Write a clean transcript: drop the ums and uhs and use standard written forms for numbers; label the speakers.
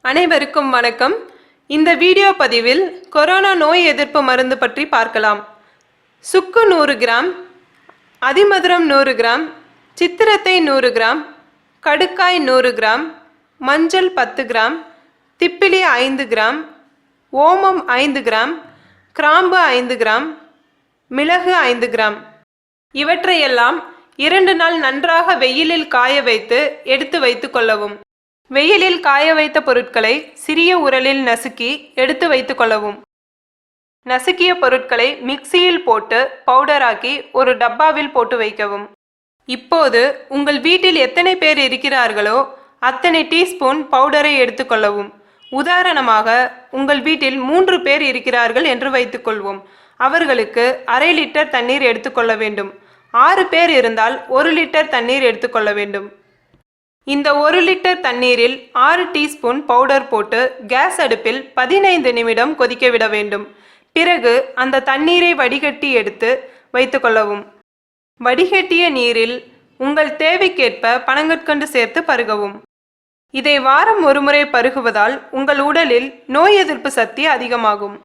Speaker 1: அனைவருக்கும் வணக்கம். இந்த வீடியோ பதிவில் கொரோனா நோய் எதிர்ப்பு மருந்து பற்றி பார்க்கலாம். சுக்கு 100 கிராம், அதிமதுரம் 100 கிராம், சித்திரத்தை 100 கிராம், கடுக்காய் 100 கிராம், மஞ்சள் 10 கிராம், திப்பிலி 5 கிராம், ஓமம் 5 கிராம், கிராம்பு 5 கிராம், மிளகு 5 கிராம். இவற்றையெல்லாம் 2 நாள் நன்றாக வெயிலில் காய வைத்து எடுத்து வைத்து கொள்ளவும். வெயிலில் காய வைத்த பொருட்களை சிறிய உரலில் நசுக்கி எடுத்து வைத்து கொள்ளவும். நசுக்கிய பொருட்களை மிக்சியில் போட்டு பவுடராக்கி ஒரு டப்பாவில் போட்டு வைக்கவும். இப்போது உங்கள் வீட்டில் எத்தனை பேர் இருக்கிறார்களோ அத்தனை டீஸ்பூன் பவுடரை எடுத்துக்கொள்ளவும். உதாரணமாக உங்கள் வீட்டில் 3 பேர் இருக்கிறார்கள் என்று வைத்துக்கொள்வோம். அவர்களுக்கு 1/2 லிட்டர் தண்ணீர் எடுத்துக்கொள்ள வேண்டும். 6 பேர் இருந்தால் 1 லிட்டர் தண்ணீர் எடுத்துக்கொள்ள வேண்டும். இந்த 1 லிட்டர் தண்ணீரில் 6 டீஸ்பூன் பவுடர் போட்டு கேஸ் அடுப்பில் 15 நிமிடம் கொதிக்க விட வேண்டும். பிறகு அந்த தண்ணீரை வடிகட்டி எடுத்து வைத்துக்கொள்ளவும். வடிகட்டிய நீரில் உங்கள் தேவைக்கேற்ப பனங்கற்கண்டு சேர்த்து பருகவும். இதை வாரம் 1 முறை பருகுவதால் உங்கள் உடலில் நோய் எதிர்ப்பு சக்தி அதிகமாகும்.